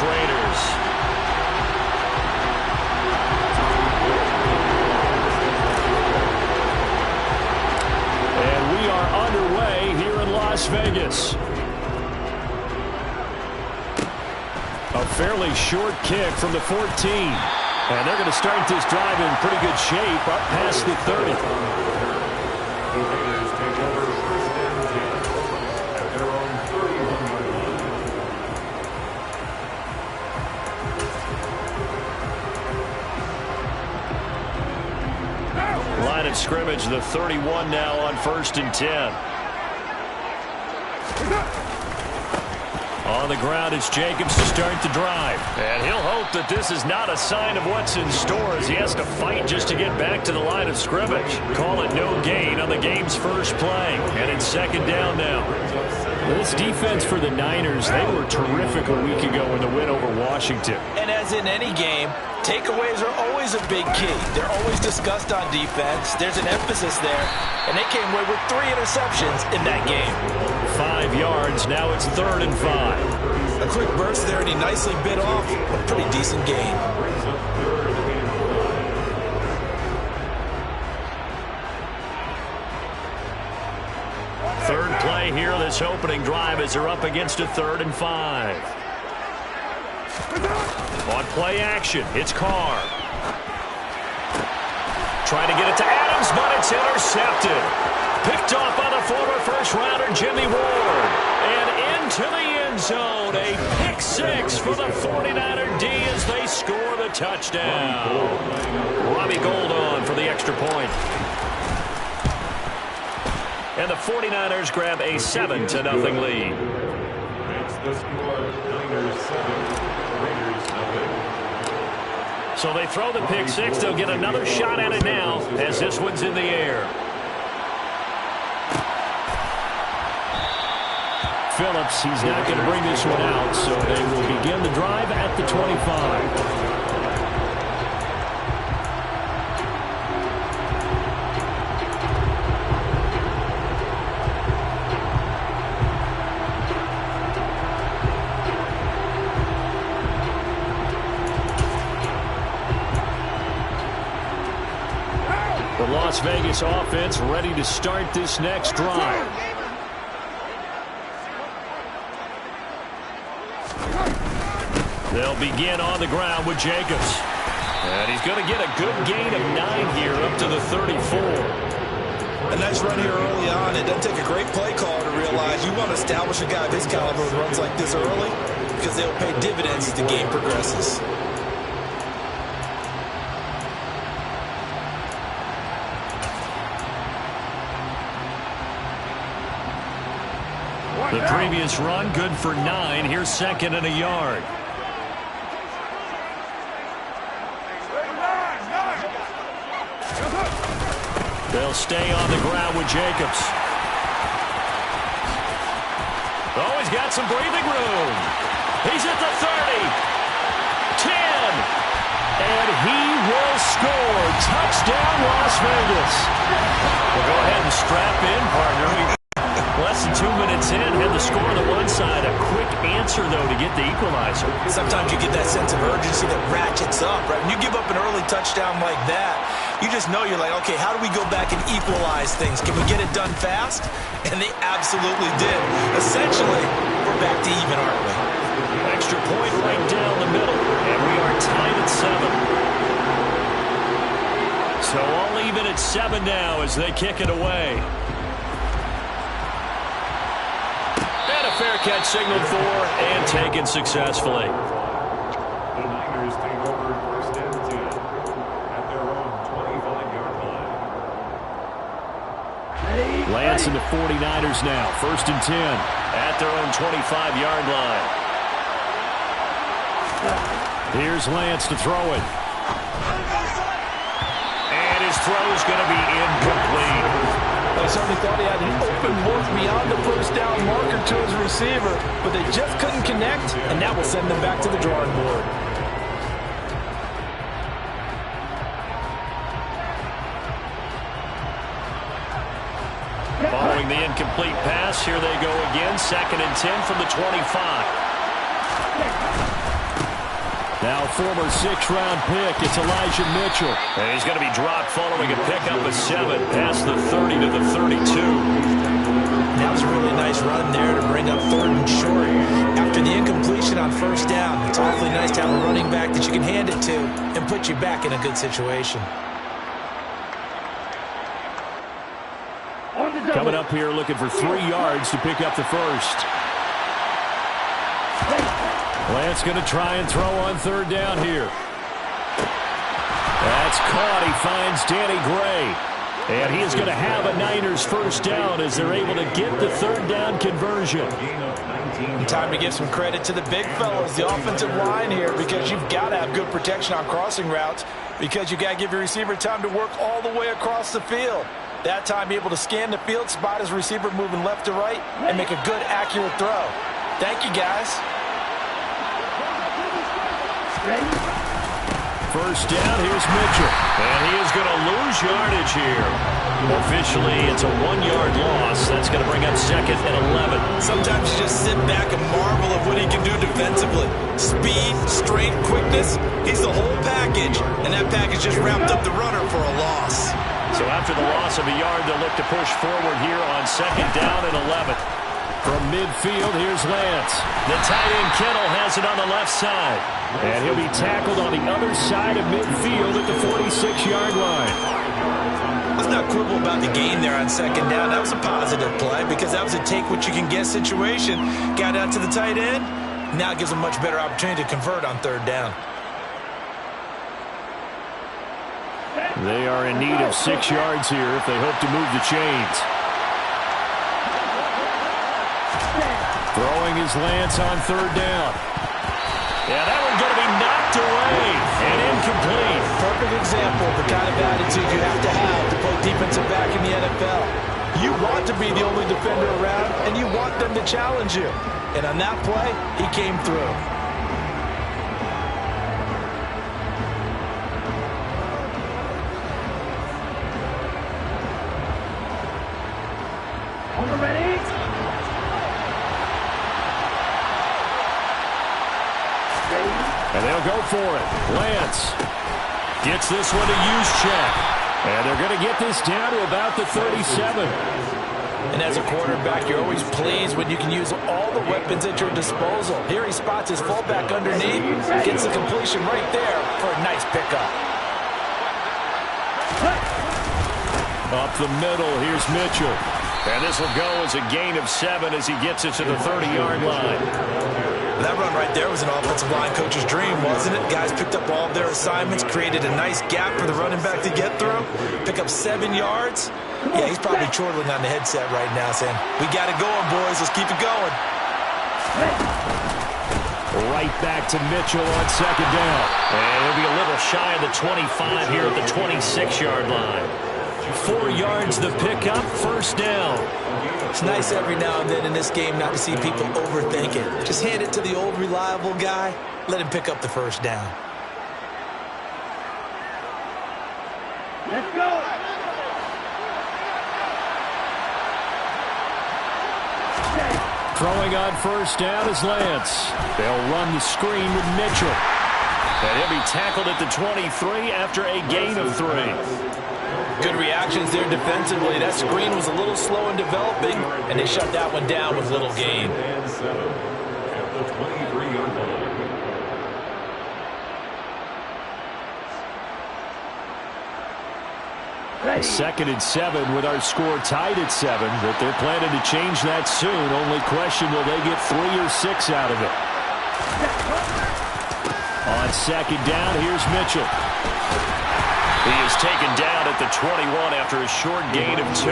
Raiders. And we are underway here in Las Vegas. A fairly short kick from the 14. And they're going to start this drive in pretty good shape up past the 30. Line of scrimmage, the 31 now on 1st and 10. On the ground, it's Jacobs to start the drive. And he'll hope that this is not a sign of what's in store as he has to fight just to get back to the line of scrimmage. Call it no gain on the game's first play. And it's 2nd down now. This defense for the Niners, they were terrific a week ago in the win over Washington. And as in any game, takeaways are always a big key. They're always discussed on defense. There's an emphasis there. And they came away with 3 interceptions in that game. 5 yards. Now it's 3rd and 5. A quick burst there, and he nicely bit off a pretty decent gain. Third play here, this opening drive as they're up against a 3rd and 5. On play action, it's Carr. Trying to get it to Adams, but it's intercepted. Picked off by the former first-rounder Jimmy Ward. And into the end zone, a pick 6 for the 49er D as they score the touchdown. Robbie Gould on for the extra point. And the 49ers grab a 7-0 lead. Makes the score Niners 7, Raiders 0. So they throw the pick 6. They'll get another shot at it now as this one's in the air. Phillips, he's not going to bring this one out, so they will begin the drive at the 25. The Las Vegas offense ready to start this next drive. They'll begin on the ground with Jacobs. And he's going to get a good gain of 9 here up to the 34. A nice run here early on. It doesn't take a great play caller to realize you want to establish a guy of his caliber who runs like this early because they'll pay dividends as the game progresses. The previous run, good for 9. Here's 2nd and a yard. They'll stay on the ground with Jacobs. Oh, he's got some breathing room. He's at the 30. 10. And he will score. Touchdown, Las Vegas. We'll go ahead and strap in, partner. Less than 2 minutes in, had the score on the one side. A quick answer, though, to get the equalizer. Sometimes you get that sense of urgency that ratchets up, right? When you give up an early touchdown like that, you just know you're like, okay, how do we go back and equalize things? Can we get it done fast? And they absolutely did. Essentially, we're back to even, aren't we? Extra point right down the middle, and we are tied at 7. So all even at 7 now as they kick it away. Fair catch signaled for and taken successfully. The Niners take over 1st and 10 at their own 25-yard line. Lance and the 49ers now. 1st and 10 at their own 25-yard line. Here's Lance to throw it. And his throw's going to be incomplete. I certainly thought he had an open look beyond the first down marker to his receiver, but they just couldn't connect, and that will send them back to the drawing board. Following the incomplete pass, here they go again. 2nd and 10 from the 25. Now former 6th-round pick, it's Elijah Mitchell. And he's going to be dropped following a pickup of 7 past the 30 to the 32. That was a really nice run there to bring up 3rd and short. After the incompletion on 1st down, it's awfully nice to have a running back that you can hand it to and put you back in a good situation. Coming up here looking for 3 yards to pick up the first. Lance going to try and throw on 3rd down here. That's caught. He finds Danny Gray. And he is going to have a Niners first down as they're able to get the 3rd down conversion. And time to give some credit to the big fellas, the offensive line here, because you've got to have good protection on crossing routes, because you've got to give your receiver time to work all the way across the field. That time be able to scan the field, spot his receiver moving left to right, and make a good, accurate throw. Thank you, guys. First down, here's Mitchell. And he is going to lose yardage here. Officially, it's a 1-yard loss. That's going to bring up 2nd and 11. Sometimes you just sit back and marvel at what he can do defensively. Speed, strength, quickness. He's the whole package. And that package just wrapped up the runner for a loss. So after the loss of a yard, they'll look to push forward here on 2nd down and 11. From midfield, here's Lance. The tight end Kittle has it on the left side. And he'll be tackled on the other side of midfield at the 46-yard line. Let's not quibble about the gain there on 2nd down. That was a positive play because that was a take-what-you-can-get situation. Got out to the tight end. Now it gives them much better opportunity to convert on 3rd down. They are in need of 6 yards here if they hope to move the chains. Throwing his Lance on 3rd down. Yeah, that one's going to be knocked away and incomplete. Perfect example of the kind of attitude you have to play defensive back in the NFL. You want to be the only defender around, and you want them to challenge you. And on that play, he came through. And they'll go for it. Lance gets this one to Juszczyk. And they're going to get this down to about the 37. And as a quarterback, you're always pleased when you can use all the weapons at your disposal. Here he spots his fullback underneath, gets the completion right there for a nice pickup. Up the middle, here's Mitchell. And this will go as a gain of 7 as he gets it to the 30-yard line. That run right there was an offensive line coach's dream, wasn't it? Guys picked up all of their assignments, created a nice gap for the running back to get through, pick up 7 yards. Yeah, he's probably chortling on the headset right now saying, we got it going, boys. Let's keep it going. Right back to Mitchell on 2nd down. And he'll be a little shy of the 25 here at the 26-yard line. 4 yards the pickup, 1st down. It's nice every now and then in this game not to see people overthink it. Just hand it to the old reliable guy. Let him pick up the 1st down. Let's go. Throwing on 1st down is Lance. They'll run the screen with Mitchell. And he'll be tackled at the 23 after a gain of 3. Good reactions there defensively. That screen was a little slow in developing, and they shut that one down with little gain. Second and 7 with our score tied at 7, but they're planning to change that soon. Only question, will they get 3 or 6 out of it? On 2nd down, here's Mitchell. He is taken down at the 21 after a short gain of 2.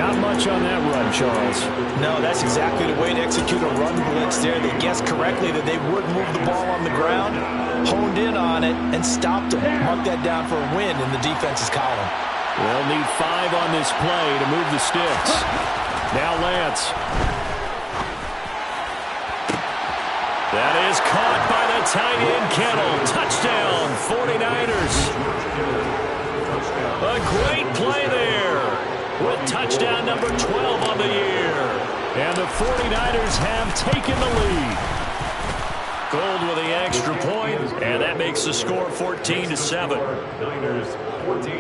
Not much on that run, Charles. No, that's exactly the way to execute a run blitz there. They guessed correctly that they would move the ball on the ground, honed in on it, and stopped them. Mark that down for a win in the defense's column. They'll need 5 on this play to move the sticks. Now Lance. That is caught by the tight end Kittle. Touchdown, 49ers. A great play there with touchdown number 12 on the year. And the 49ers have taken the lead. Gold with the extra point, and that makes the score 14-7. Niners 14,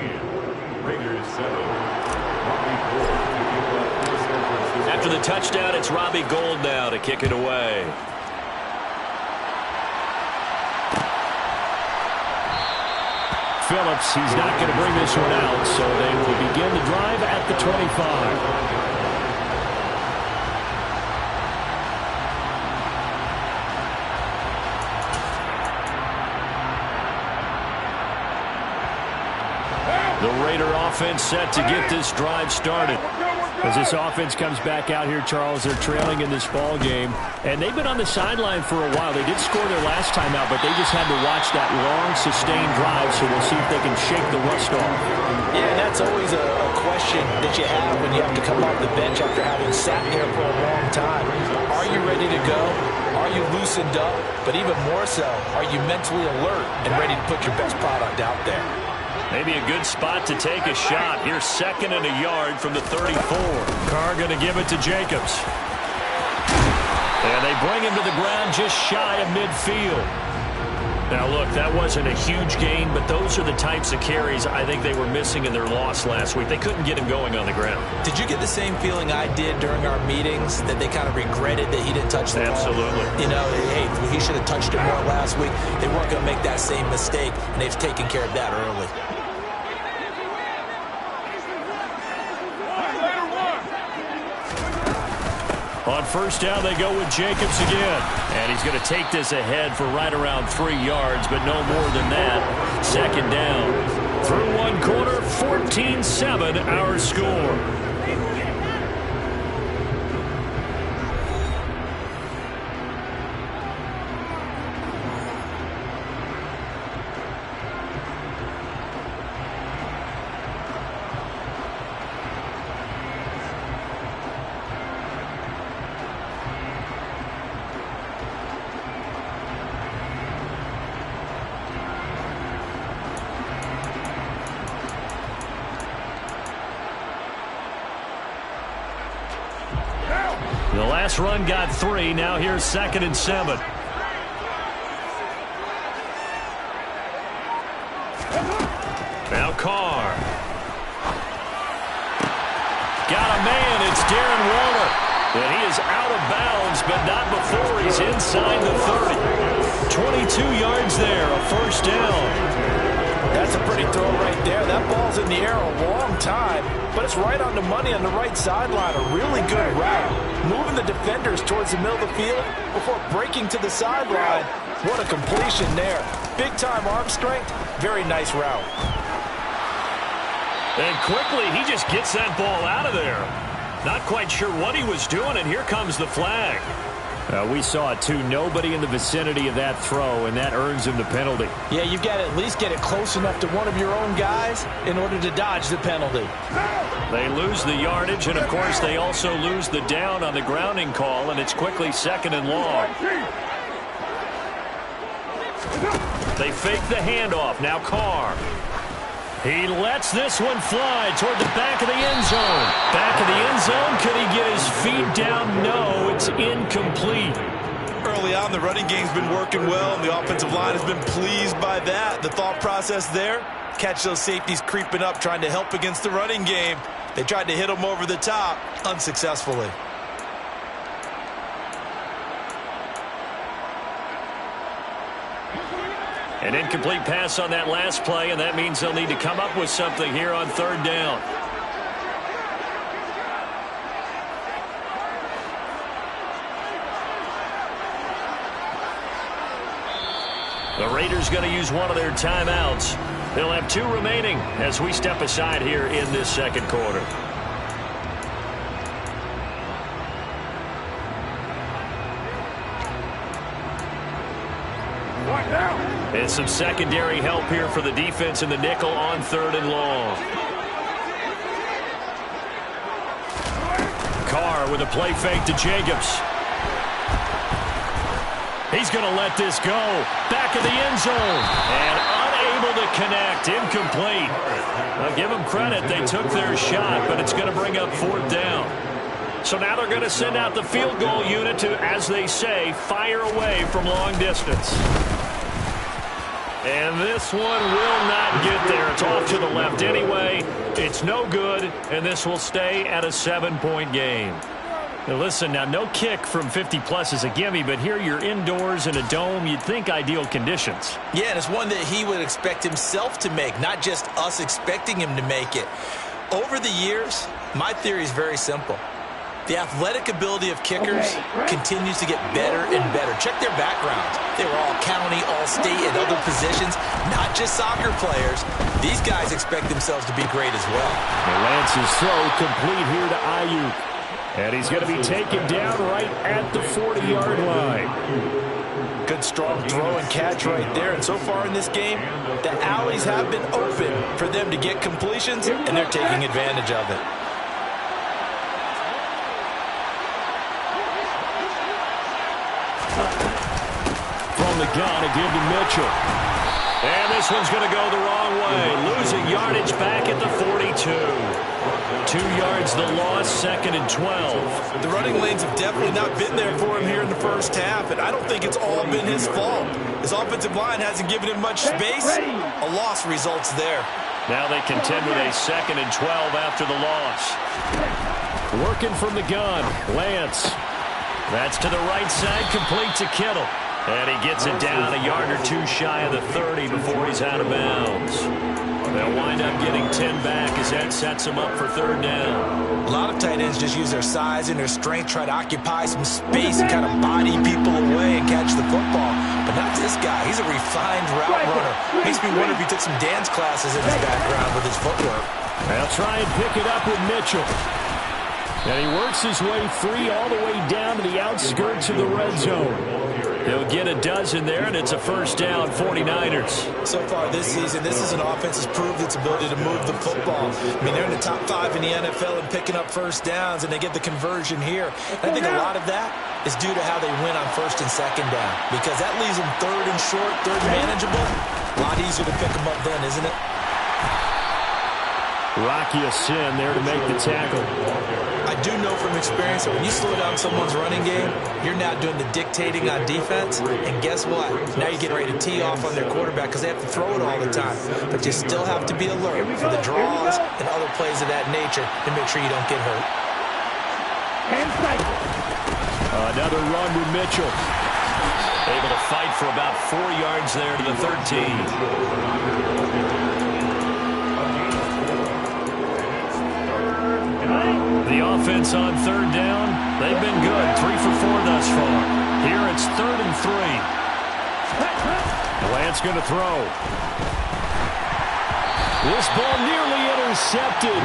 Raiders 7. After the touchdown, it's Robbie Gould now to kick it away. Phillips, he's not going to bring this one out, so they will begin the drive at the 25. The Raider offense set to get this drive started. As this offense comes back out here, Charles, they're trailing in this ball game. And they've been on the sideline for a while. They did score their last time out, but they just had to watch that long, sustained drive, so we'll see if they can shake the rust off. Yeah, that's always a question that you have when you have to come off the bench after having sat there for a long time. Are you ready to go? Are you loosened up? But even more so, are you mentally alert and ready to put your best product out there? Maybe a good spot to take a shot. Here's 2nd and a yard from the 34. Carr going to give it to Jacobs. And they bring him to the ground just shy of midfield. Now, look, that wasn't a huge gain, but those are the types of carries I think they were missing in their loss last week. They couldn't get him going on the ground. Did you get the same feeling I did during our meetings, that they kind of regretted that he didn't touch the ball? Absolutely. You know, hey, he should have touched it more last week. They weren't going to make that same mistake, and they've taken care of that early. On first down, they go with Jacobs again. And he's going to take this ahead for right around 3 yards, but no more than that. 2nd down. Through one quarter, 14-7, our score. The last run got 3. Now here's 2nd and 7. Now Carr. Got a man. It's Darren Waller. And he is out of bounds, but not before he's inside the 30. 22 yards there, a first down. That's a pretty throw right there. That ball's in the air a long time, but it's right on the money on the right sideline. A really good route. Moving the defenders towards the middle of the field before breaking to the sideline. What a completion there. Big-time arm strength. Very nice route. And quickly, he just gets that ball out of there. Not quite sure what he was doing, and here comes the flag. We saw it, too. Nobody in the vicinity of that throw, and that earns him the penalty. Yeah, you've got to at least get it close enough to one of your own guys in order to dodge the penalty. They lose the yardage, and, of course, they also lose the down on the grounding call, and it's quickly 2nd and long. They fake the handoff. Now Carr. He lets this one fly toward the back of the end zone. Back of the end zone. Could he get his feet down? No, it's incomplete. Early on, the running game's been working well, and the offensive line has been pleased by that. The thought process there, catch those safeties creeping up, trying to help against the running game. They tried to hit him over the top, unsuccessfully. An incomplete pass on that last play, and that means they'll need to come up with something here on 3rd down. The Raiders going to use one of their timeouts. They'll have 2 remaining as we step aside here in this 2nd quarter. And some secondary help here for the defense in the nickel on 3rd and long. Carr with a play fake to Jacobs. He's going to let this go. Back of the end zone. And unable to connect. Incomplete. I'll give them credit. They took their shot, but it's going to bring up 4th down. So now they're going to send out the field goal unit to, as they say, fire away from long distance. And this one will not get there. It's off to the left anyway. It's no good, and this will stay at a 7-point game. Now listen, now no kick from 50-plus is a gimme, but here you're indoors in a dome. You'd think ideal conditions. Yeah, and it's one that he would expect himself to make, not just us expecting him to make it. Over the years, my theory is very simple. The athletic ability of kickers continues to get better and better. Check their backgrounds. They were all county, all state, and other positions, not just soccer players. These guys expect themselves to be great as well. Lance's throw complete here to Ayuk. And he's going to be taken down right at the 40-yard line. Good, strong throw and catch right there. And so far in this game, the alleys have been open for them to get completions, and they're taking advantage of it. From the gun, a give to Mitchell. And this one's going to go the wrong way. Losing yardage back at the 42. 2 yards the loss, 2nd and 12. The running lanes have definitely not been there for him here in the first half, and I don't think it's all been his fault. His offensive line hasn't given him much space. A loss results there. Now they contend with a 2nd and 12 after the loss. Working from the gun, Lance. That's to the right side, complete to Kittle. And he gets it down a yard or two shy of the 30 before he's out of bounds. They'll wind up getting 10 back as that sets them up for 3rd down. A lot of tight ends just use their size and their strength, try to occupy some space and kind of body people away and catch the football. But not this guy. He's a refined route runner. Makes me wonder if he took some dance classes in his background with his footwork. They'll try and pick it up with Mitchell. And he works his way free all the way down to the outskirts of the red zone. He'll get a dozen there, and it's a 1st down, 49ers. So far this season, this is an offense that's proved its ability to move the football. I mean, they're in the top 5 in the NFL and picking up 1st downs, and they get the conversion here. And I think a lot of that is due to how they win on 1st and 2nd down, because that leaves them 3rd and short, 3rd manageable. A lot easier to pick them up then, isn't it? Rocky Sin there to make the tackle. I do know from experience that when you slow down someone's running game, you're now doing the dictating on defense. And guess what? Now you're getting ready to tee off on their quarterback because they have to throw it all the time. But you still have to be alert for the draws and other plays of that nature to make sure you don't get hurt. Another run with Mitchell. Able to fight for about 4 yards there to the 13. The offense on 3rd down, they've been good. 3 for 4 thus far. Here it's 3rd and 3. Lance going to throw. This ball nearly intercepted.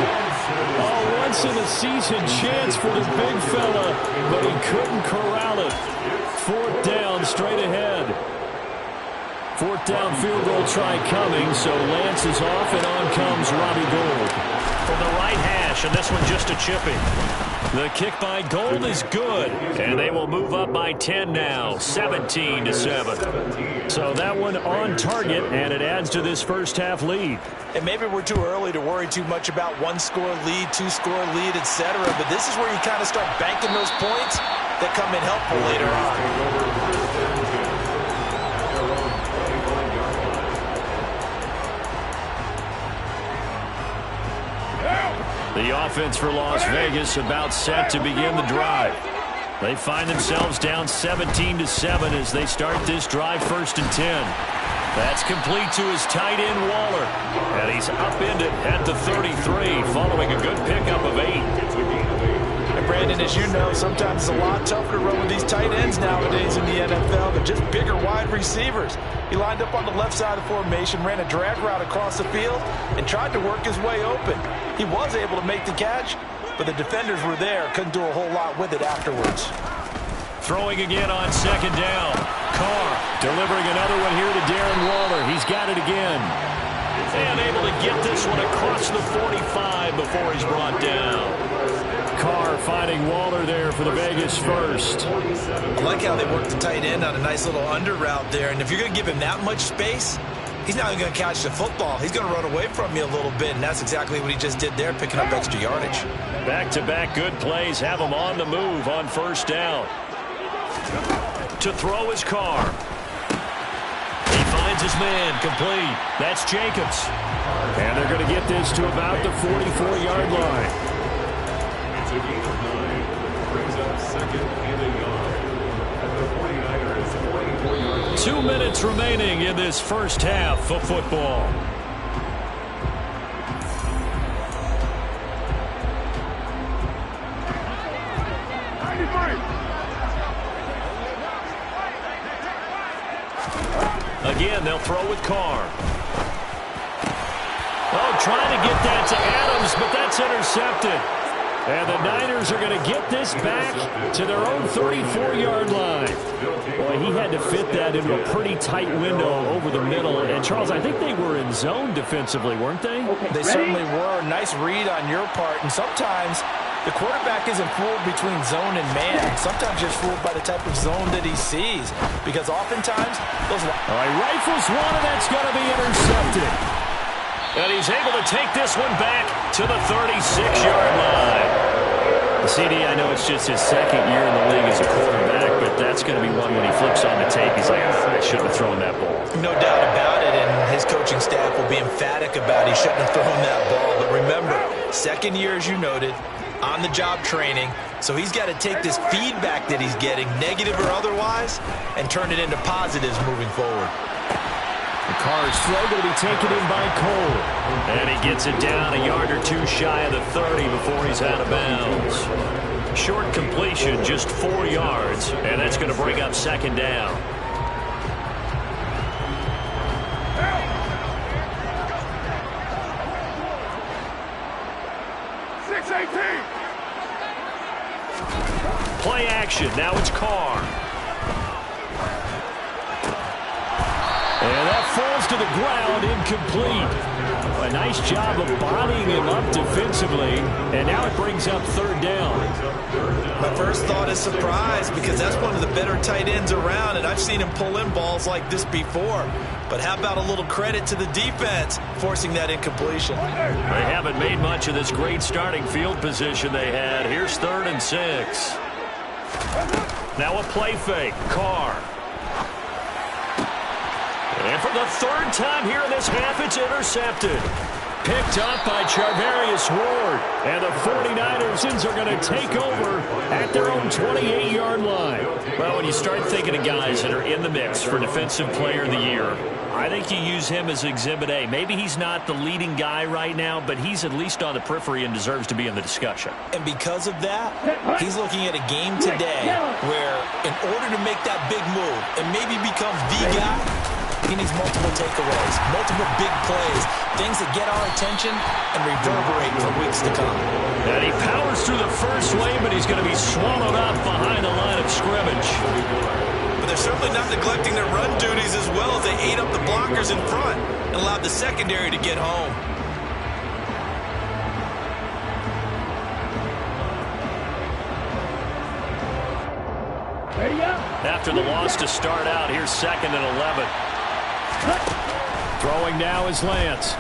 Oh, once in a season chance for the big fella, but he couldn't corral it. 4th down, straight ahead. 4th down field goal try coming, so Lance is off, and on comes Robbie Gould. From the right hash, and this one just a chipping. The kick by Gould is good, and they will move up by 10 now, 17-7. So that one on target, and it adds to this first half lead. And maybe we're too early to worry too much about 1-score lead, 2-score lead, etc. But this is where you kind of start banking those points that come in helpful later on. The offense for Las Vegas about set to begin the drive. They find themselves down 17-7 as they start this drive 1st and 10. That's complete to his tight end, Waller. And he's upended at the 33 following a good pickup of 8. And Brandon, as you know, sometimes it's a lot tougher to run with these tight ends nowadays in the NFL, but just bigger wide receivers. He lined up on the left side of the formation, ran a drag route across the field, and tried to work his way open. He was able to make the catch, but the defenders were there, couldn't do a whole lot with it afterwards. Throwing again on 2nd down. Carr delivering another one here to Darren Waller. He's got it again. And able to get this one across the 45 before he's brought down. Carr finding Waller there for the Vegas first. I like how they work the tight end on a nice little under route there. And if you're going to give him that much space, he's not even going to catch the football. He's going to run away from you a little bit, and that's exactly what he just did there, picking up extra yardage. Back-to-back good plays have him on the move on first down. To throw his car. He finds his man, complete. That's Jacobs. And they're going to get this to about the 44-yard line. It's a gain of 9. Brings up second and a yard. At the 49ers, 44 yards. 2 minutes remaining in this first half of football. Again, they'll throw with Carr. Oh, trying to get that to Adams, but that's intercepted. And the Niners are going to get this back to their own 34-yard line. Boy, he had to fit that into a pretty tight window over the middle. And, Charles, I think they were in zone defensively, weren't they? They certainly were. Nice read on your part. And sometimes the quarterback isn't fooled between zone and man. Sometimes just fooled by the type of zone that he sees. Because oftentimes, those... All right, rifles one, and that's going to be intercepted. And he's able to take this one back to the 36-yard line. The CD, I know it's just his second year in the league as a quarterback, but that's going to be one when he flips on the tape. He's like, I shouldn't have thrown that ball. No doubt about it, and his coaching staff will be emphatic about he shouldn't have thrown that ball. But remember, second year, as you noted, on-the-job training, so he's got to take this feedback that he's getting, negative or otherwise, and turn it into positives moving forward. The Carr's throw going to be taken in by Cole. And he gets it down a yard or two shy of the 30 before he's out of bounds. Short completion, just 4 yards, and that's going to bring up second down. Play action. Now it's Carr. And that falls to the ground, incomplete. A nice job of bodying him up defensively, and now it brings up third down. My first thought is surprise, because that's one of the better tight ends around, and I've seen him pull in balls like this before. But how about a little credit to the defense forcing that incompletion? They haven't made much of this great starting field position they had. Here's 3rd and 6. Now a play fake. Carr. And for the 3rd time here in this half, it's intercepted. Picked up by Charvarius Ward. And the 49ers are going to take over at their own 28-yard line. Well, when you start thinking of guys that are in the mix for Defensive Player of the Year, I think you use him as Exhibit A. Maybe he's not the leading guy right now, but he's at least on the periphery and deserves to be in the discussion. And because of that, he's looking at a game today where in order to make that big move and maybe become the guy, he needs multiple takeaways, multiple big plays, things that get our attention and reverberate for weeks to come. And he powers through the first wave, but he's going to be swallowed up behind the line of scrimmage. But they're certainly not neglecting their run duties as well as they ate up the blockers in front and allowed the secondary to get home. After the loss to start out, here's 2nd and 11. Throwing now is Lance.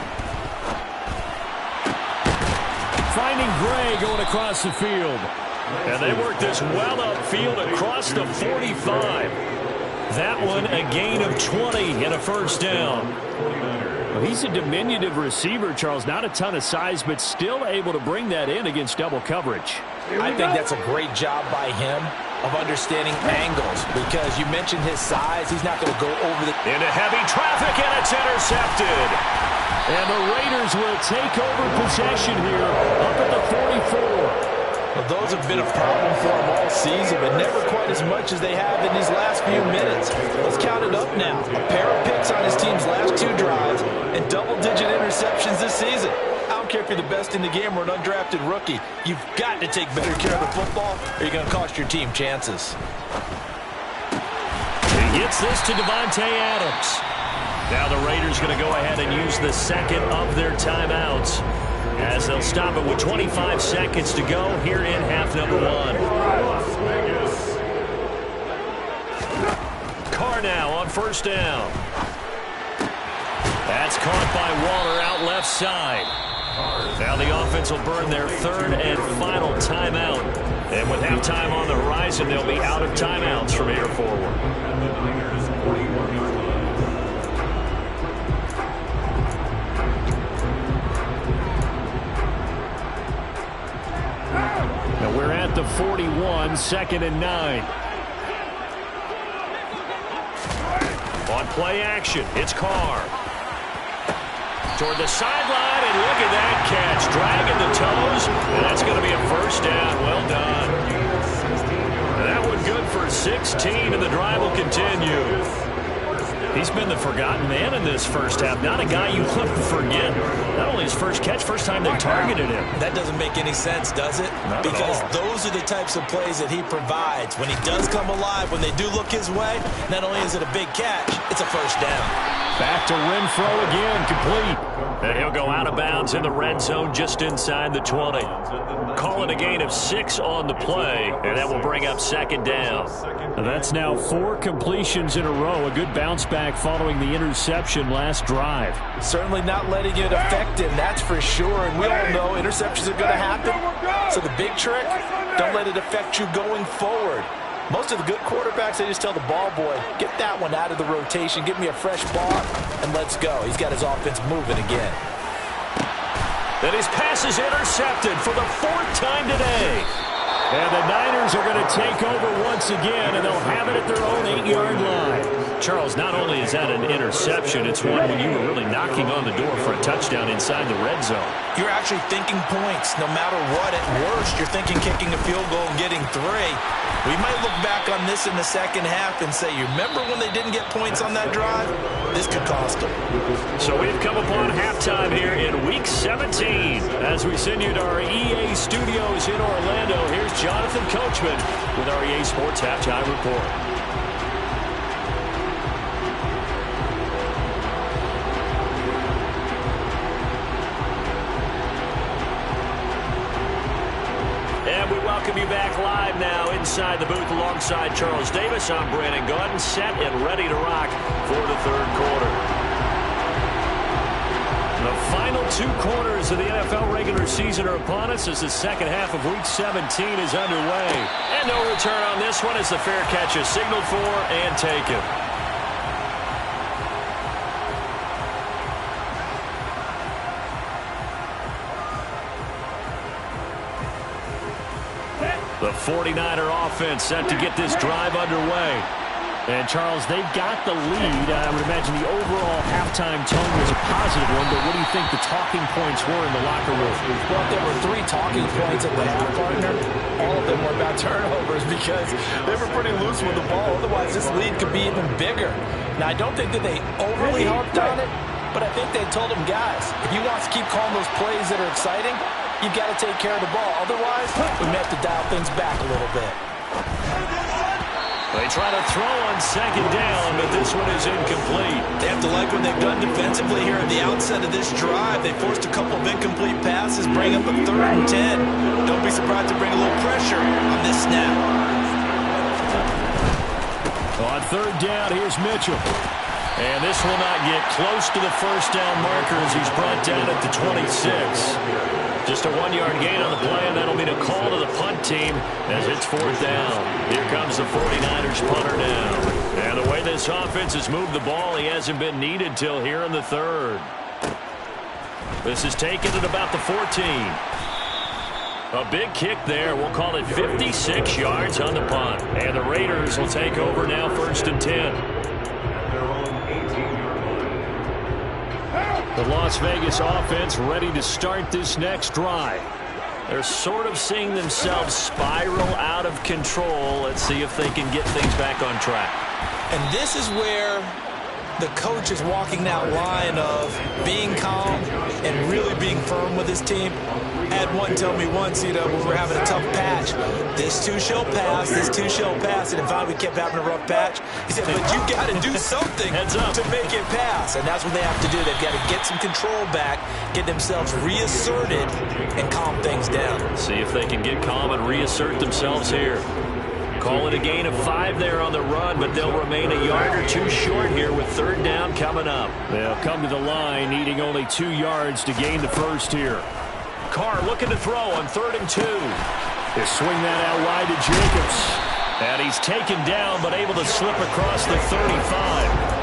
Finding Gray going across the field. And they work this well upfield across the 45. That one a gain of 20 and a first down. Well, he's a diminutive receiver, Charles. Not a ton of size, but still able to bring that in against double coverage. I think that's a great job by him of understanding angles, because you mentioned his size. He's not going to go over the... Into heavy traffic, and it's intercepted. And the Raiders will take over possession here up at the 44. Well, those have been a problem for them all season, but never quite as much as they have in these last few minutes. Let's count it up now. A pair of picks on his team's last 2 drives and double-digit interceptions this season. I don't care if you're the best in the game or an undrafted rookie. You've got to take better care of the football, or you're going to cost your team chances. He gets this to Devontae Adams. Now the Raiders going to go ahead and use the second of their timeouts, as they'll stop it with 25 seconds to go here in half number 1. Carr now on first down. That's caught by Waller out left side. Now the offense will burn their third and final timeout. And with halftime on the horizon, they'll be out of timeouts from here forward. And the Niners 41-yard line. Now we're at the 41, 2nd and 9. On play action, it's Carr. Toward the sideline, and look at that catch. Dragging the toes, and that's going to be a first down. Well done. That one good for 16, and the drive will continue. He's been the forgotten man in this first half. Not a guy you want to forget. Not only his first catch, first time they targeted him. That doesn't make any sense, does it? Not because at all. those are the types of plays that he provides. When he does come alive, when they do look his way, not only is it a big catch, it's a first down. Back to Renfro again, complete. And he'll go out of bounds in the red zone just inside the 20. Call it a gain of 6 on the play, and that will bring up 2nd down. That's now 4 completions in a row. A good bounce back following the interception last drive. Certainly not letting it affect him, that's for sure. And we all know interceptions are going to happen. So the big trick, don't let it affect you going forward. Most of the good quarterbacks, they just tell the ball boy, get that one out of the rotation, give me a fresh ball, and let's go. He's got his offense moving again. And his pass is intercepted for the 4th time today. And the Niners are going to take over once again, and they'll have it at their own 8-yard line. Charles, not only is that an interception, it's one when you were really knocking on the door for a touchdown inside the red zone. You're actually thinking points no matter what. At worst, you're thinking kicking a field goal and getting 3. We might look back on this in the second half and say, you remember when they didn't get points on that drive? This could cost them. So we've come upon halftime here in Week 17. As we send you to our EA studios in Orlando, here's Jonathan Coachman with our EA Sports Halftime Report. And we welcome you back live now inside the booth alongside Charles Davis. I'm Brandon Gaudin, set and ready to rock for the 3rd quarter. The final 2 quarters of the NFL regular season are upon us as the second half of Week 17 is underway. And no return on this one as the fair catch is signaled for and taken. The 49er offense set to get this drive underway. And, Charles, they've got the lead. I would imagine the overall halftime tone was a positive one, but what do you think the talking points were in the locker room? Well, there were 3 talking points at the half, partner. All of them were about turnovers because they were pretty loose with the ball. Otherwise, this lead could be even bigger. Now, I don't think that they overly harped on it, but I think they told them, guys, if you want to keep calling those plays that are exciting, you've got to take care of the ball. Otherwise, we may have to dial things back a little bit. They try to throw on 2nd down, but this one is incomplete. They have to like what they've done defensively here at the outset of this drive. They forced a couple of incomplete passes, bring up a 3rd and 10. Don't be surprised to bring a little pressure on this snap. On 3rd down, here's Mitchell. And this will not get close to the first down marker as he's brought down at the 26. Just a 1-yard gain on the play, and that'll mean a call to the punt team as it's 4th down. Here comes the 49ers punter now. And the way this offense has moved the ball, he hasn't been needed till here in the 3rd. This is taken at about the 14. A big kick there. We'll call it 56 yards on the punt. And the Raiders will take over now 1st and 10. The Las Vegas offense ready to start this next drive. They're sort of seeing themselves spiral out of control. Let's see if they can get things back on track. And this is where the coach is walking that line of being calm and really being firm with his team. I had one tell me once, when we were having a tough patch, this too shall pass, this too shall pass, and finally we kept having a rough patch. He said, but you got to do something to make it pass, and that's what they have to do. They've got to get some control back, get themselves reasserted, and calm things down. See if they can get calm and reassert themselves here. Call it a gain of 5 there on the run, but they'll remain a yard or 2 short here with 3rd down coming up. They'll come to the line needing only 2 yards to gain the first here. Carr looking to throw on 3rd and 2. They swing that out wide to Jacobs. And he's taken down but able to slip across the 35.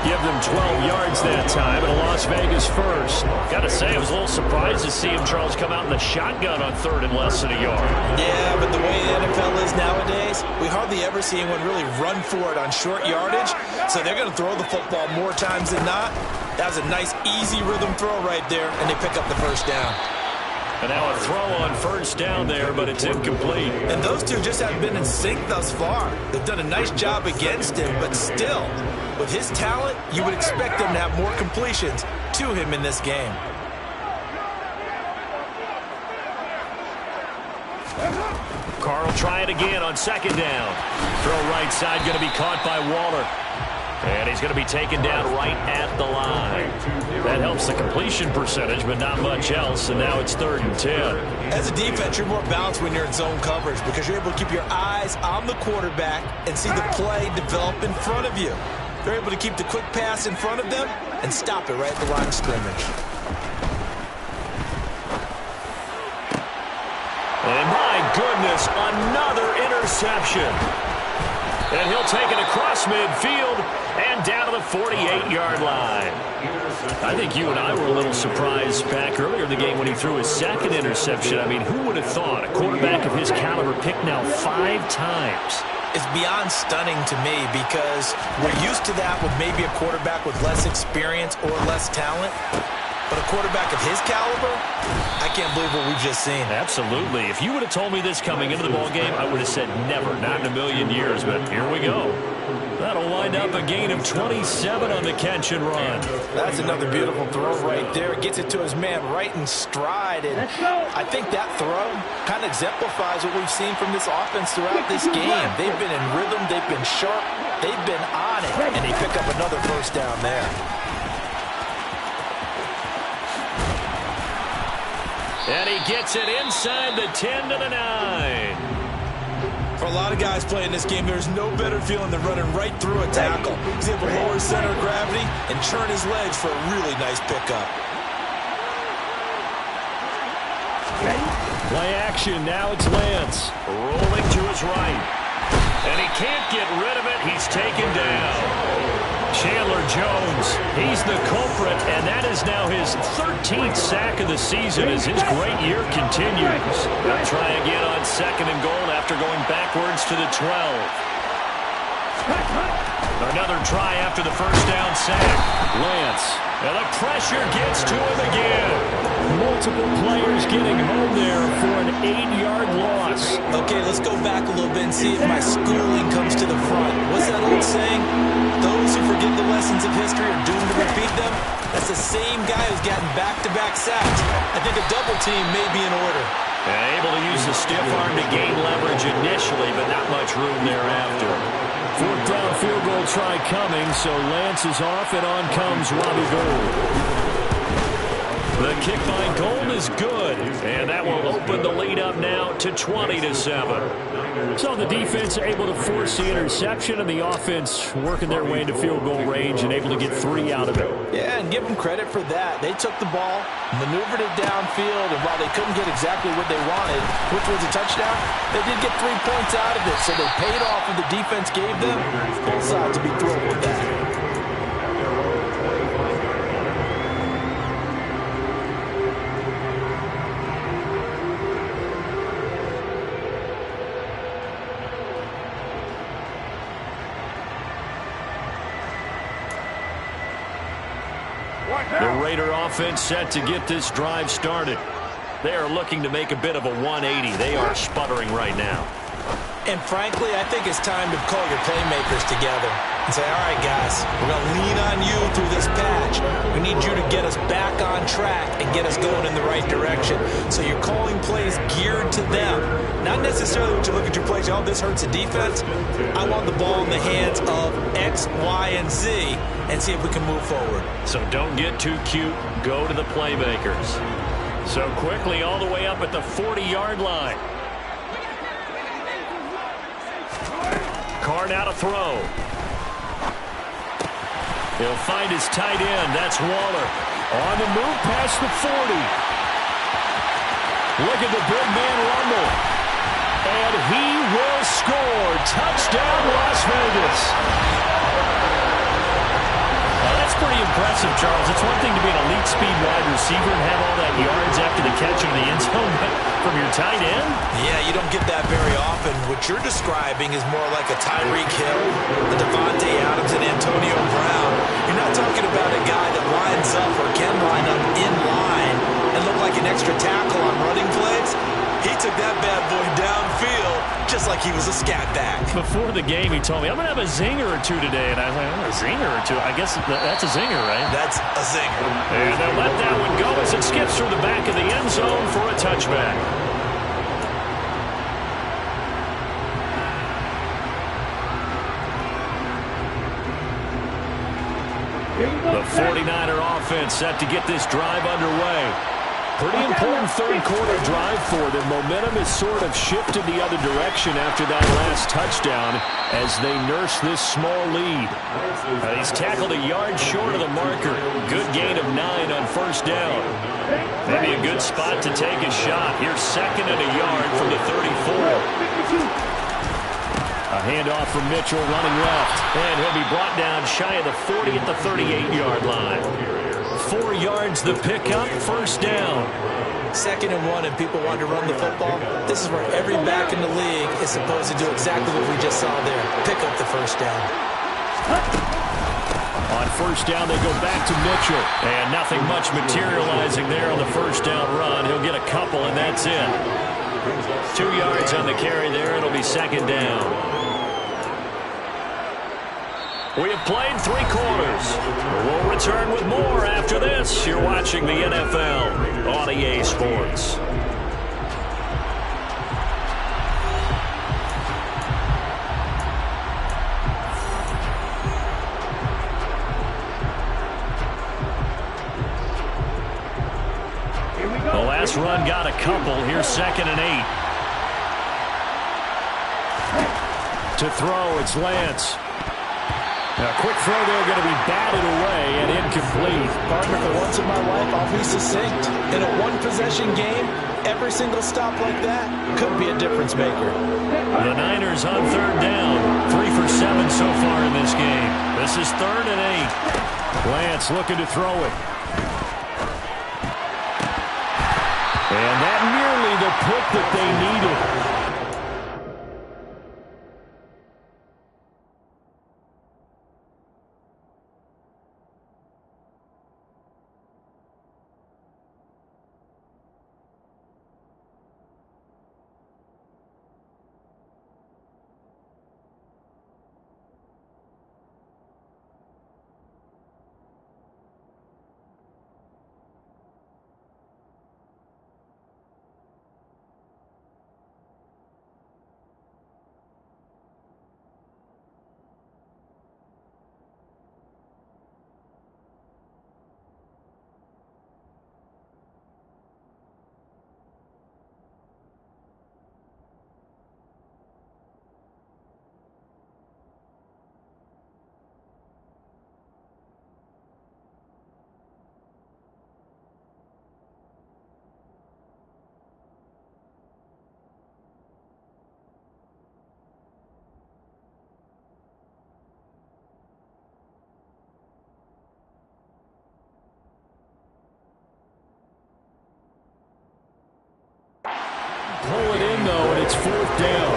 Give them 12 yards that time and a Las Vegas first. Got to say, I was a little surprised to see him, Charles, come out in the shotgun on 3rd and less than a yard. Yeah, but the way the NFL is nowadays, we hardly ever see anyone really run for it on short yardage. So they're going to throw the football more times than not. That was a nice, easy rhythm throw right there, and they pick up the first down. And now a throw on 1st down there, but it's incomplete. And those two just haven't been in sync thus far. They've done a nice job against him, but still, with his talent, you would expect them to have more completions to him in this game. Carr will try it again on 2nd down. Throw right side going to be caught by Waller. And he's going to be taken down right at the line. That helps the completion percentage, but not much else. And now it's 3rd and 10. As a defense, you're more balanced when you're in zone coverage because you're able to keep your eyes on the quarterback and see the play develop in front of you. They're able to keep the quick pass in front of them and stop it right at the line of scrimmage. And my goodness, another interception. And he'll take it across midfield and down to the 48-yard line. I think you and I were a little surprised back earlier in the game when he threw his 2nd interception. I mean, who would have thought a quarterback of his caliber picked now 5 times? It's beyond stunning to me because we're used to that with maybe a quarterback with less experience or less talent. But a quarterback of his caliber, I can't believe what we've just seen. Absolutely. If you would have told me this coming into the ballgame, I would have said never, not in a million years. But here we go. That'll wind up a gain of 27 on the catch and run. That's another beautiful throw right there. Gets it to his man right in stride. And I think that throw kind of exemplifies what we've seen from this offense throughout this game. They've been in rhythm. They've been sharp. They've been on it. And they pick up another first down there. And he gets it inside the 10 to the 9. For a lot of guys playing this game, there's no better feeling than running right through a tackle. He's able to lower his center of gravity and churn his legs for a really nice pickup. Play action. Now it's Lance. Rolling to his right. And he can't get rid of it. He's taken down. Chandler Jones, he's the culprit, and that is now his 13th sack of the season as his great year continues. They'll try again on 2nd and goal after going backwards to the 12. Another try after the first down sack. Lance, and the pressure gets to him again. Multiple players getting home there for an 8-yard loss. Okay, let's go back a little bit and see if my schooling comes to the front. What's that old saying? Those who forget the lessons of history are doomed to repeat them. That's the same guy who's gotten back-to-back sacks. I think a double team may be in order. And able to use the stiff arm to gain leverage initially, but not much room thereafter. 4th down field goal try coming, so Lance is off, and on comes Robbie Gould. The kick by Gould is good, and that will open the lead up now to 20-7. So the defense able to force the interception, and the offense working their way into field goal range and able to get 3 out of it. Yeah, and give them credit for that. They took the ball, maneuvered it downfield, and while they couldn't get exactly what they wanted, which was a touchdown, they did get 3 points out of it, so they paid off what the defense gave them. Both sides to be thrilled with that. The Raider offense set to get this drive started. They are looking to make a bit of a 180. They are sputtering right now. And frankly, I think it's time to call your playmakers together and say, all right, guys, we're going to lean on you through this patch. We need you to get us back on track and get us going in the right direction. So you're calling plays geared to them. Not necessarily what you look at your plays, oh, this hurts the defense. I want the ball in the hands of X, Y, and Z and see if we can move forward. So don't get too cute. Go to the playmakers. So quickly all the way up at the 40-yard line. Carr now to throw. He'll find his tight end. That's Waller. On the move past the 40. Look at the big man rumble. And he will score. Touchdown, Las Vegas. That's pretty impressive, Charles. It's one thing to be an elite speed wide receiver and have all that yards after the catch in the end zone, but from your tight end? Yeah, you don't get that very often. What you're describing is more like a Tyreek Hill, a Devontae Adams, and Antonio Brown. You're not talking about a guy that lines up or can line up in line and look like an extra tackle on running plays. He took that bad boy downfield just like he was a scat back. Before the game, he told me, I'm going to have a zinger or two today. And I was like, oh, a zinger or two? I guess that's a zinger, right? That's a zinger. And they'll let that one go as it skips through the back of the end zone for a touchback. The 49er offense set to get this drive underway. Pretty important third-quarter drive for them. Momentum has sort of shifted the other direction after that last touchdown as they nurse this small lead. He's tackled a yard short of the marker. Good gain of 9 on first down. Maybe a good spot to take a shot. Here's second and a yard from the 34. A handoff from Mitchell running left. And he'll be brought down shy of the 40 at the 38-yard line. 4 yards the pickup, first down. 2nd and 1 and people want to run the football. This is where every back in the league is supposed to do exactly what we just saw there. Pick up the first down. On first down, they go back to Mitchell. And nothing much materializing there on the first down run. He'll get a couple, and that's it. 2 yards on the carry there. It'll be second down. We have played 3 quarters. We'll return with more after this. You're watching the NFL on EA Sports. The last run got a couple. Here's 2nd and 8. To throw, it's Lance. A quick throw there, going to be batted away and incomplete. Partner, for once in my life, I'll be succinct. In a one-possession game, every single stop like that could be a difference maker. The Niners on third down. 3 for 7 so far in this game. This is 3rd and 8. Lance looking to throw it. And that nearly the pick that they needed. Pull it in, though, and it's 4th down.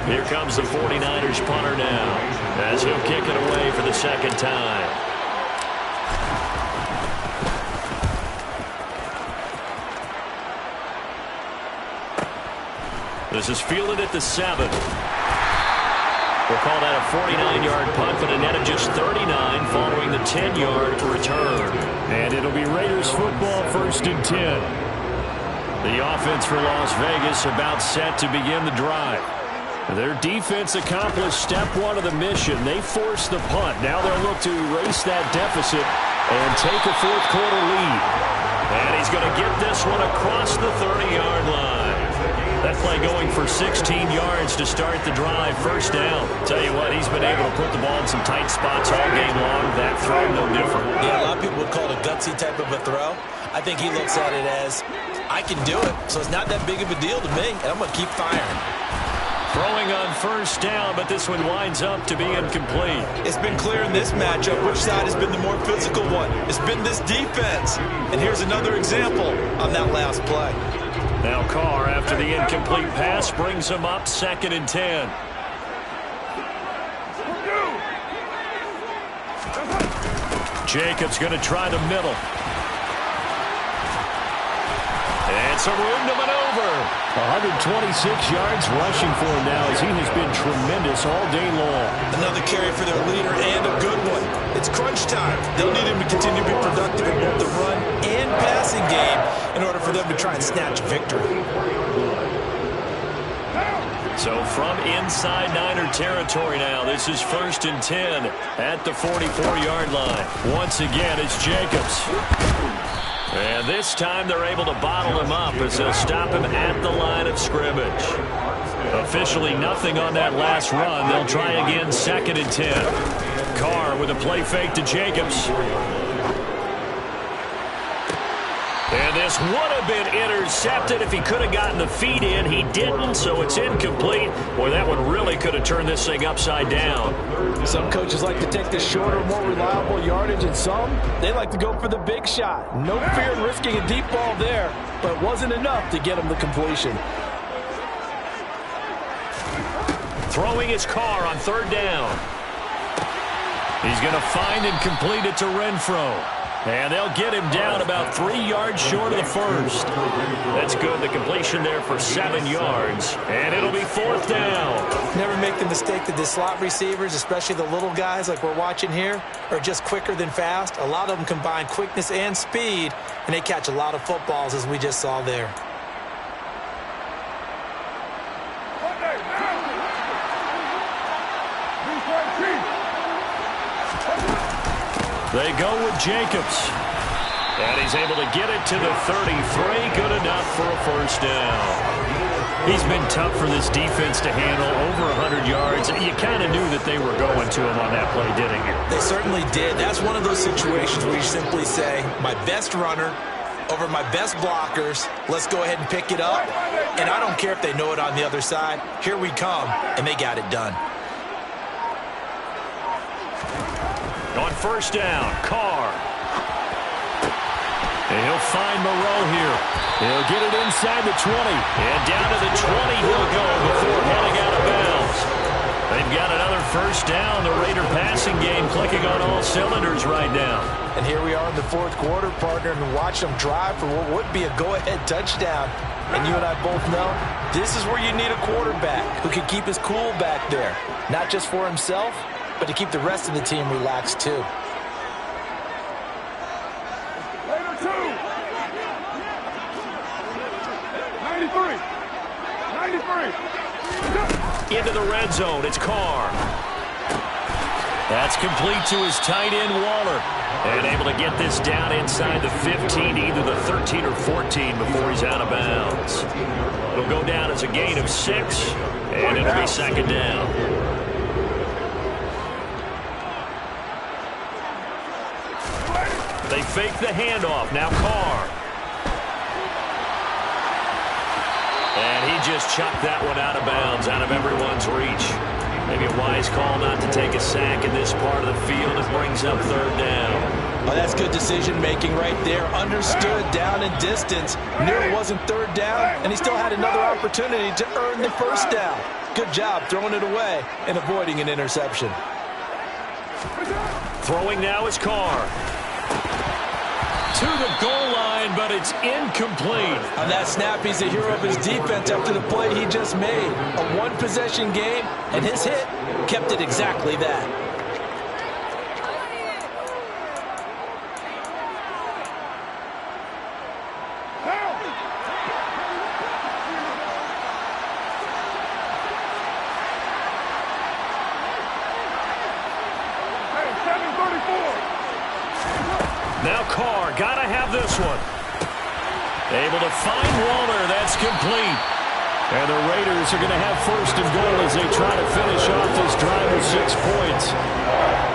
Here comes the 49ers punter now, as he'll kick it away for the second time. This is fielded at the 7. We'll call that a 49-yard punt for a net of just 39 following the 10-yard return. And it'll be Raiders football, 1st and 10. The offense for Las Vegas about set to begin the drive. Their defense accomplished step 1 of the mission. They forced the punt. Now they'll look to erase that deficit and take a 4th quarter lead. And he's going to get this one across the 30-yard line. That play going for 16 yards to start the drive. First down. Tell you what, he's been able to put the ball in some tight spots all game long. That throw, no different. Yeah, a lot of people would call it a gutsy type of a throw. I think he looks at it as, I can do it, so it's not that big of a deal to me, and I'm going to keep firing. Throwing on first down, but this one winds up to be incomplete. It's been clear in this matchup which side has been the more physical one. It's been this defense. And here's another example on that last play. Now Carr, after the incomplete pass, brings him up 2nd and 10. Jacobs going to try the middle. And some room to maneuver. 126 yards rushing for him now as he has been tremendous all day long. Another carry for their leader and a good one. It's crunch time. They'll need him to continue to be productive in both the run and passing game in order for them to try and snatch victory. So from inside Niner territory now, this is 1st and 10 at the 44-yard line. Once again, it's Jacobs. And this time they're able to bottle him up as they'll stop him at the line of scrimmage. Officially nothing on that last run. They'll try again 2nd and 10. Carr with a play fake to Jacobs. And this would have been intercepted if he could have gotten the feet in. He didn't, so it's incomplete. Boy, that one really could have turned this thing upside down. Some coaches like to take the shorter, more reliable yardage, and some, they like to go for the big shot. No fear in risking a deep ball there, but it wasn't enough to get him the completion. Throwing his Carr on 3rd down. He's going to find and complete it to Renfro. And they'll get him down about 3 yards short of the first. That's good. The completion there for 7 yards. And it'll be 4th down. Never make the mistake that the slot receivers, especially the little guys like we're watching here, are just quicker than fast. A lot of them combine quickness and speed, and they catch a lot of footballs, as we just saw there. They go with Jacobs. And he's able to get it to the 33. Good enough for a first down. He's been tough for this defense to handle, over 100 yards. You kind of knew that they were going to him on that play, didn't you? They certainly did. That's one of those situations where you simply say, my best runner over my best blockers. Let's go ahead and pick it up. And I don't care if they know it on the other side. Here we come, and they got it done. On first down, Carr. And he'll find Moreau here. He'll get it inside the 20. And down to the 20 he'll go before heading out of bounds. They've got another first down. The Raider passing game clicking on all cylinders right now. And here we are in the 4th quarter, partner, and watch them drive for what would be a go-ahead touchdown. And you and I both know this is where you need a quarterback who can keep his cool back there. Not just for himself, but to keep the rest of the team relaxed too. Raider 2. 93. Into the red zone, it's Carr. That's complete to his tight end, Waller. And able to get this down inside the 15, either the 13 or 14 before he's out of bounds. It'll go down as a gain of 6, and it'll be 2nd down. They fake the handoff. Now Carr. And he just chucked that one out of bounds, out of everyone's reach. Maybe a wise call not to take a sack in this part of the field. It brings up 3rd down. Oh, that's good decision-making right there. Understood down and distance. Knew it wasn't 3rd down, and he still had another opportunity to earn the first down. Good job throwing it away and avoiding an interception. Throwing now is Carr. To the goal line, but it's incomplete. On that snap, he's a hero of his defense after the play he just made. A one-possession game, and his hit kept it exactly that. Now Carr, gotta have this one. Able to find Waller, that's complete. And the Raiders are going to have first and goal as they try to finish off this drive with 6 points.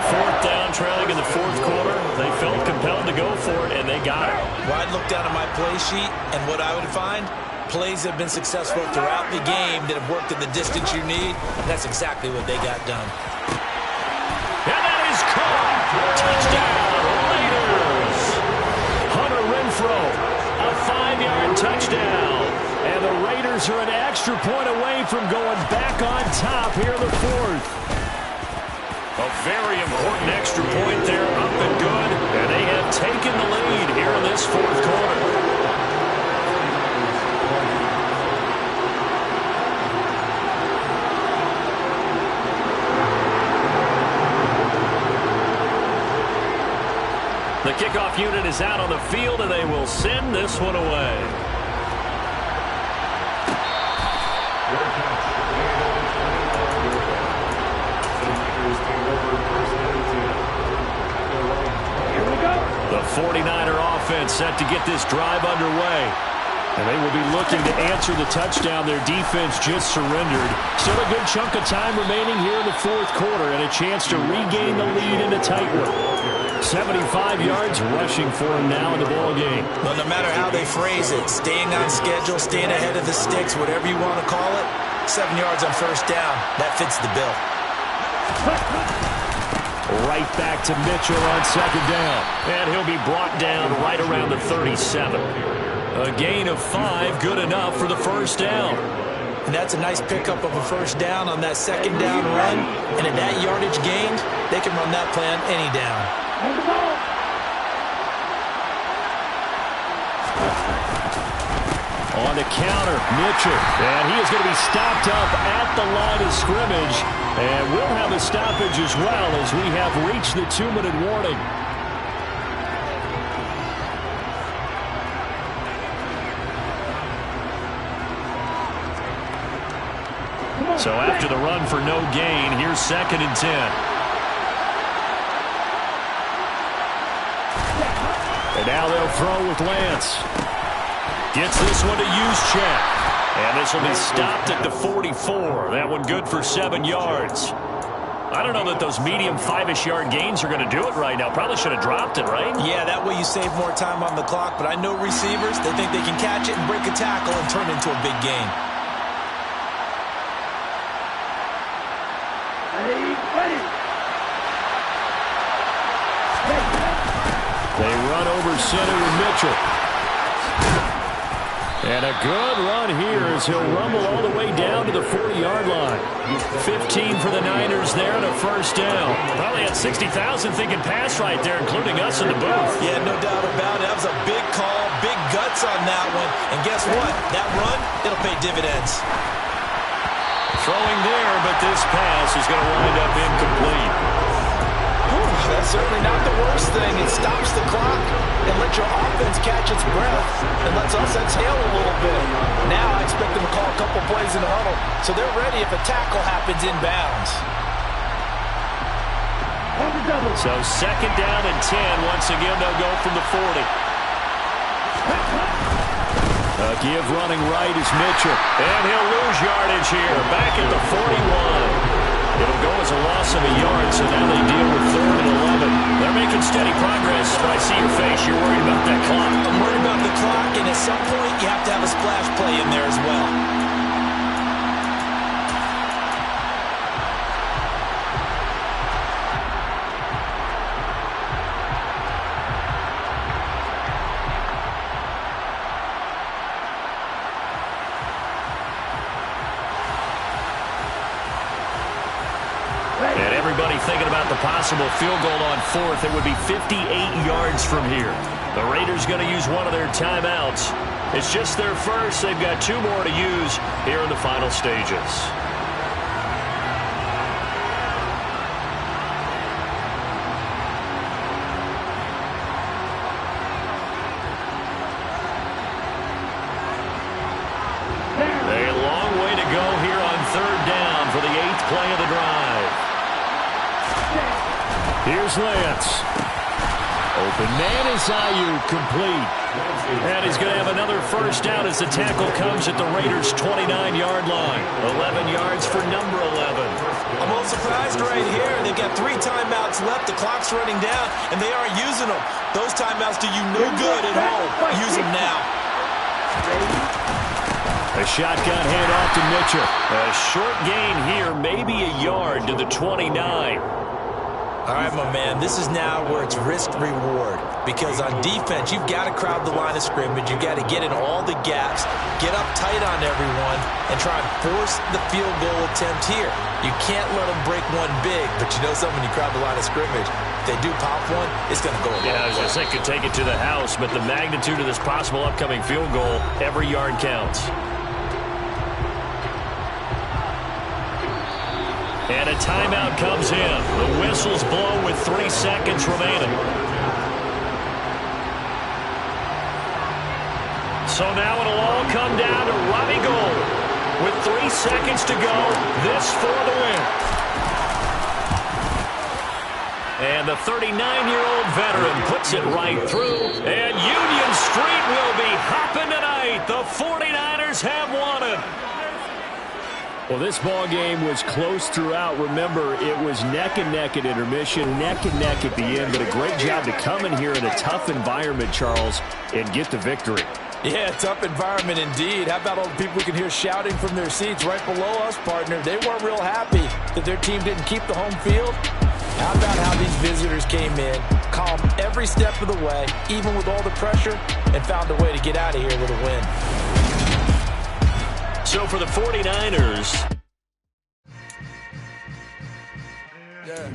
Fourth down, trailing in the fourth quarter. They felt compelled to go for it, and they got it. Well, I'd look down at my play sheet, and what I would find, plays have been successful throughout the game that have worked in the distance you need. That's exactly what they got done. And that is caught. Touchdown, Raiders. Hunter Renfrow, a 5-yard touchdown. And the Raiders are an extra point away from going back on top here in the fourth. A very important extra point there, up and good. And they have taken the lead here in this fourth quarter. The kickoff unit is out on the field, and they will send this one away. The 49er offense set to get this drive underway. And they will be looking to answer the touchdown their defense just surrendered. Still a good chunk of time remaining here in the fourth quarter and a chance to regain the lead in a tight one. 75 yards rushing for him now in the ball game. Well, no matter how they phrase it, staying on schedule, staying ahead of the sticks, whatever you want to call it, 7 yards on first down, that fits the bill. Right back to Mitchell on second down. And he'll be brought down right around the 37. A gain of 5, good enough for the first down. And that's a nice pickup of a first down on that second down run. And at that yardage gained, they can run that plan any down. On the counter, Mitchell. And he is going to be stopped up at the line of scrimmage. And we'll have a stoppage as well as we have reached the 2-minute warning. So after the run for no gain, here's 2nd and 10. And now they'll throw with Lance. Gets this one to Juszczyk. And this will be stopped at the 44. That one good for 7 yards. I don't know that those medium 5-ish yard gains are going to do it right now. Probably should have dropped it, right? Yeah, that way you save more time on the clock. But I know receivers, they think they can catch it and break a tackle and turn it into a big gain. They run over center with Mitchell. And a good run here as he'll rumble all the way down to the 40-yard line. 15 for the Niners there and a first down. Probably had 60,000 thinking pass right there, including us in the booth. Yeah, no doubt about it. That was a big call, big guts on that one. And guess what? That run, it'll pay dividends. Throwing there, but this pass is going to wind up incomplete. That's certainly not the worst thing. It stops the clock and lets your offense catch its breath and lets us exhale a little bit. Now I expect them to call a couple plays in the huddle so they're ready if a tackle happens inbounds. So 2nd down and 10. Once again, they'll go from the 40. A give running right is Mitchell. And he'll lose yardage here. Back at the 41. It'll go as a loss of a yard, so now they deal with 3rd and 11. They're making steady progress, but I see your face. You're worried about that clock. I'm worried about the clock, and at some point, you have to have a splash play in there as well. Thinking about the possible field goal on 4th, it would be 58 yards from here. The Raiders going to use one of their timeouts. It's just their first. They've got 2 more to use here in the final stages. A long way to go here on 3rd down for the 8th play of the drive. Here's Lance. The man is Ayuk, complete. And he's going to have another first down as the tackle comes at the Raiders' 29-yard line. 11 yards for number 11. I'm a little surprised right here. They've got 3 timeouts left. The clock's running down, and they aren't using them. Those timeouts do you no good at home. Use them now. A shotgun handoff to Mitchell. A short gain here, maybe a yard to the 29. All right, my man, this is now where it's risk-reward. Because on defense, you've got to crowd the line of scrimmage. You've got to get in all the gaps, get up tight on everyone, and try and force the field goal attempt here. You can't let them break one big, but you know something, when you crowd the line of scrimmage, if they do pop one, it's going to go a long way. Yeah, I was going to say, could take it to the house, but the magnitude of this possible upcoming field goal, every yard counts. And a timeout comes in. The whistle's blown with 3 seconds remaining. So now it'll all come down to Robbie Gould. With 3 seconds to go, this for the win. And the 39-year-old veteran puts it right through. And Union Street will be hopping tonight. The 49ers have won it. Well, this ball game was close throughout. Remember, it was neck and neck at intermission, neck and neck at the end. But a great job to come in here in a tough environment, Charles, and get the victory. Yeah, tough environment indeed. How about all the people we can hear shouting from their seats right below us, partner? They weren't real happy that their team didn't keep the home field. How about how these visitors came in, calm every step of the way, even with all the pressure, and found a way to get out of here with a win. So for the 49ers. Yeah.